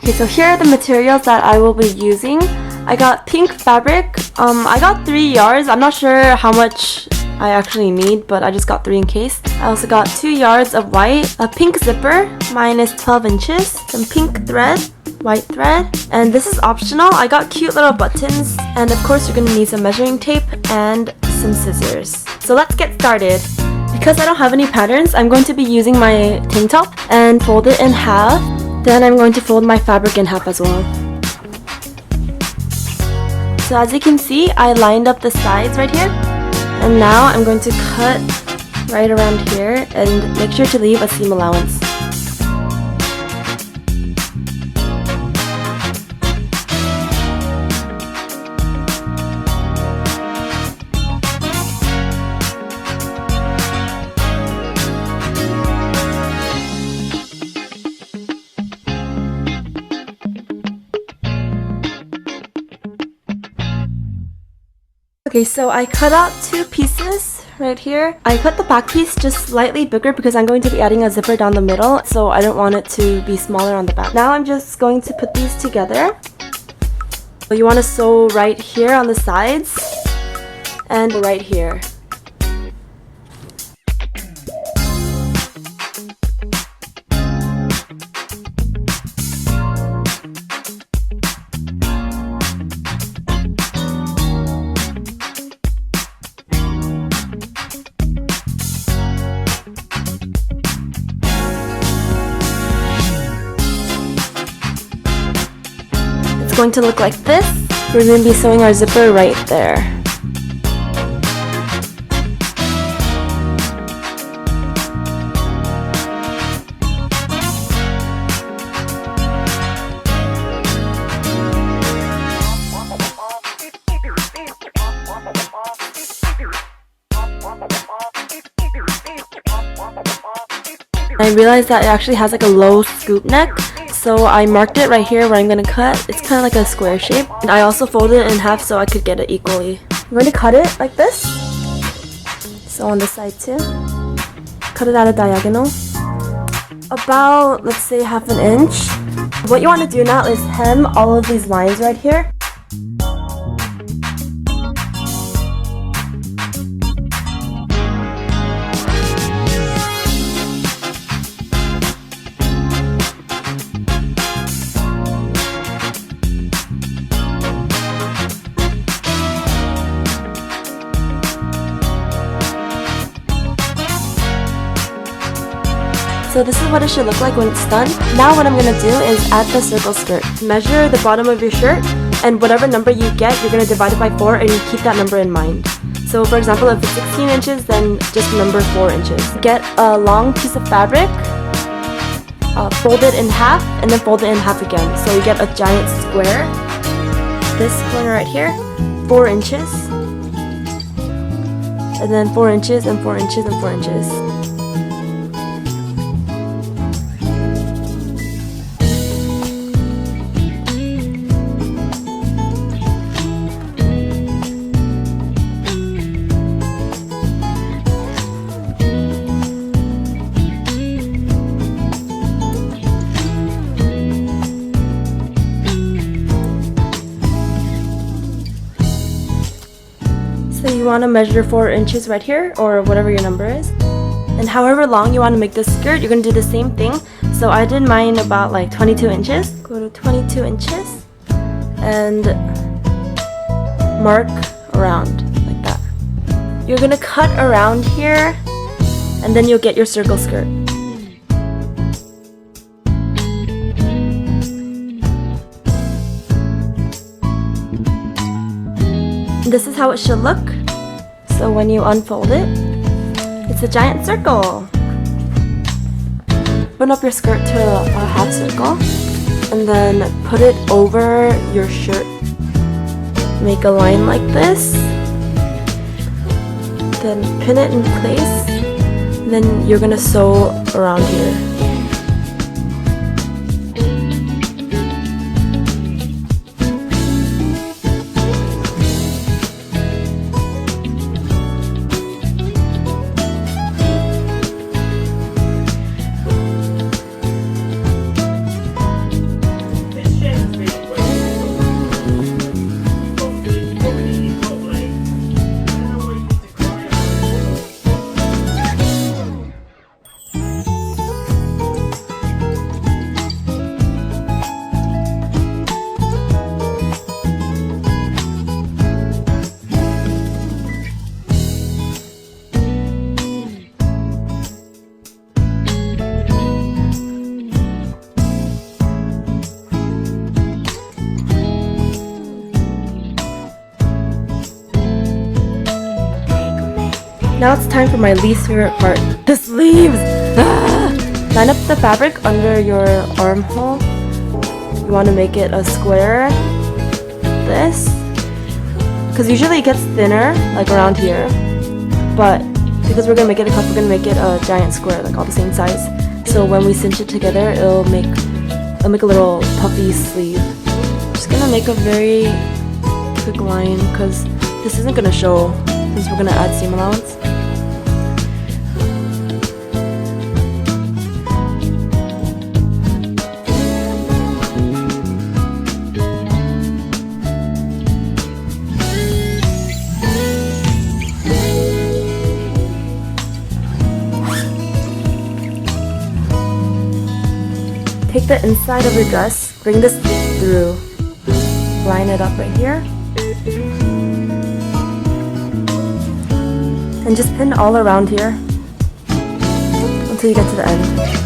Okay, so here are the materials that I will be using. I got pink fabric. I got 3 yards. I'm not sure how much I actually need, but I just got 3 in case. I also got 2 yards of white, a pink zipper, mine is 12 inches, some pink thread, white thread, and this is optional. I got cute little buttons, and of course you're gonna need some measuring tape and some scissors. So let's get started. Because I don't have any patterns, I'm going to be using my tank top and fold it in half. Then I'm going to fold my fabric in half as well. So as you can see, I lined up the sides right here. And now I'm going to cut right around here and make sure to leave a seam allowance. Okay, so I cut out 2 pieces right here. I cut the back piece just slightly bigger because I'm going to be adding a zipper down the middle, so I don't want it to be smaller on the back. Now I'm just going to put these together. So you want to sew right here on the sides and right here. It's going to look like this. We're going to be sewing our zipper right there. I realized that it actually has like a low scoop neck. So I marked it right here where I'm going to cut. It's kind of like a square shape. And I also folded it in half so I could get it equally. I'm going to cut it like this. So on this side too. Cut it at a diagonal. About, let's say, ½ an inch. What you want to do now is hem all of these lines right here. So this is what it should look like when it's done. Now what I'm going to do is add the circle skirt. Measure the bottom of your shirt, and whatever number you get, you're going to divide it by 4 and you keep that number in mind. So for example, if it's 16 inches, then just remember 4 inches. Get a long piece of fabric, fold it in half, and then fold it in half again. So you get a giant square. This corner right here, 4 inches. And then 4 inches and 4 inches and 4 inches. So you want to measure 4 inches right here, or whatever your number is. And however long you want to make this skirt, you're going to do the same thing. So I did mine about like 22 inches. Go to 22 inches and mark around like that. You're going to cut around here and then you'll get your circle skirt. This is how it should look. So when you unfold it, it's a giant circle. Open up your skirt to a half circle and then put it over your shirt. Make a line like this. Then pin it in place. Then you're gonna sew around here. Now it's time for my least favorite part, the sleeves! Ah! Line up the fabric under your armhole. You want to make it a square, this, because usually it gets thinner, like around here, but because we're going to make it a cuff, we're going to make it a giant square, like all the same size. So when we cinch it together, it'll make a little puffy sleeve. Just going to make a very quick line, because this isn't going to show, since we're going to add seam allowance. Take the inside of your dress, bring this through, line it up right here, and just pin all around here until you get to the end.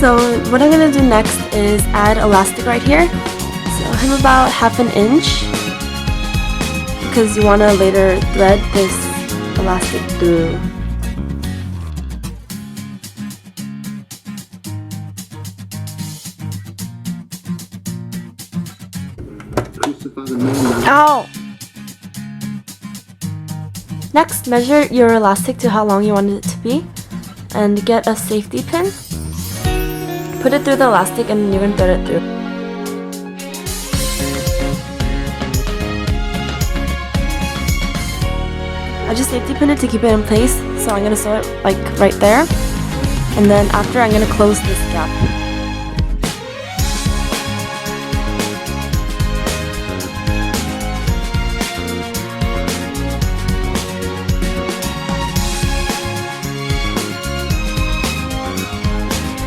So what I'm going to do next is add elastic right here. So I'm about 1/2 inch, because you want to later thread this elastic through. Ow! Next, measure your elastic to how long you want it to be, and get a safety pin. Put it through the elastic and you're going to thread it through. I just safety pin it to keep it in place, so I'm going to sew it like right there. And then after, I'm going to close this gap.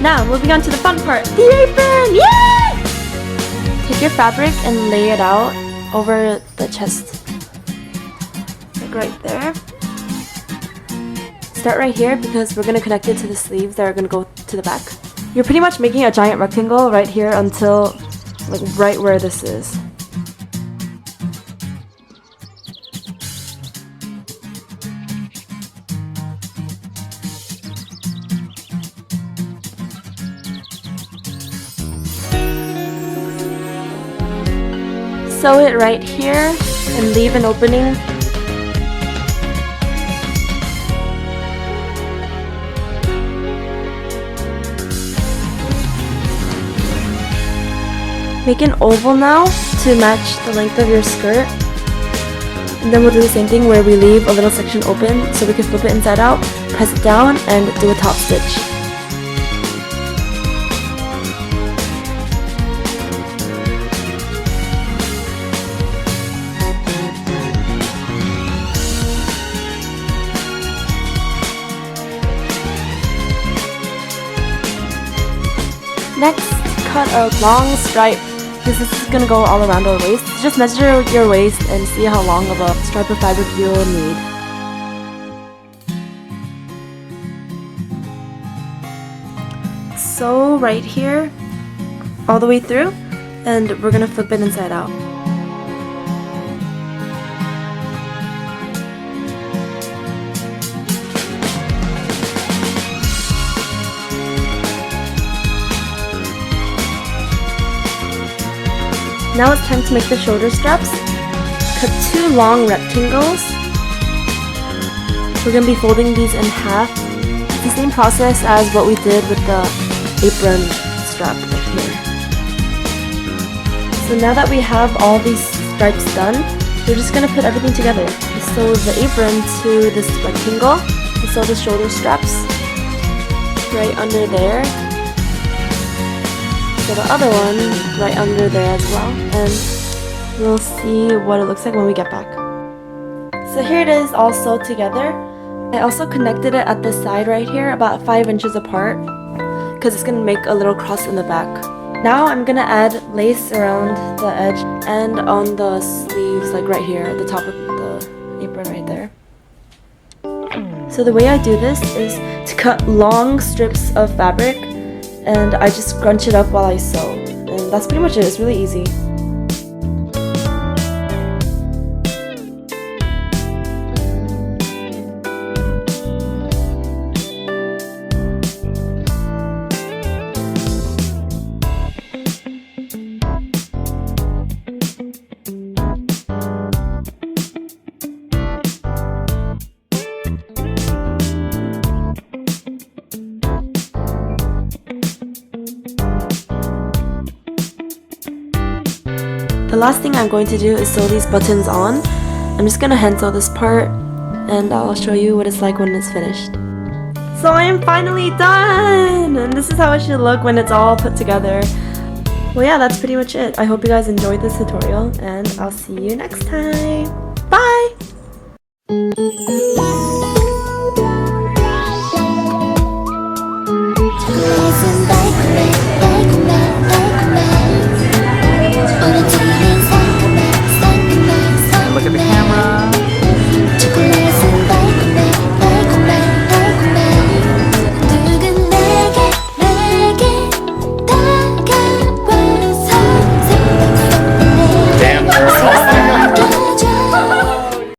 Now, moving on to the fun part, the apron! Yay! Take your fabric and lay it out over the chest. Like right there. Start right here because we're going to connect it to the sleeves that are going to go to the back. You're pretty much making a giant rectangle right here until like right where this is. Sew it right here and leave an opening. Make an oval now to match the length of your skirt. And then we'll do the same thing where we leave a little section open so we can flip it inside out, press it down, and do a top stitch. Next, cut a long stripe, because this is going to go all around our waist. Just measure your waist and see how long of a stripe of fabric you'll need. Sew right here, all the way through, and we're going to flip it inside out. Now it's time to make the shoulder straps. Cut 2 long rectangles. We're going to be folding these in half. It's the same process as what we did with the apron strap right here. So now that we have all these stripes done, we're just going to put everything together. Sew the apron to this rectangle. Sew the shoulder straps right under there. So the other one right under there as well, and we'll see what it looks like when we get back. So here it is all sewed together. I also connected it at the side right here, about 5 inches apart, because it's going to make a little cross in the back. Now I'm going to add lace around the edge and on the sleeves, like right here at the top of the apron right there. So the way I do this is to cut long strips of fabric, and I just scrunch it up while I sew. And that's pretty much it. It's really easy. The last thing I'm going to do is sew these buttons on. I'm just gonna hand sew this part, and I'll show you what it's like when it's finished. So I am finally done! And this is how it should look when it's all put together. Well yeah, that's pretty much it. I hope you guys enjoyed this tutorial, and I'll see you next time. Bye!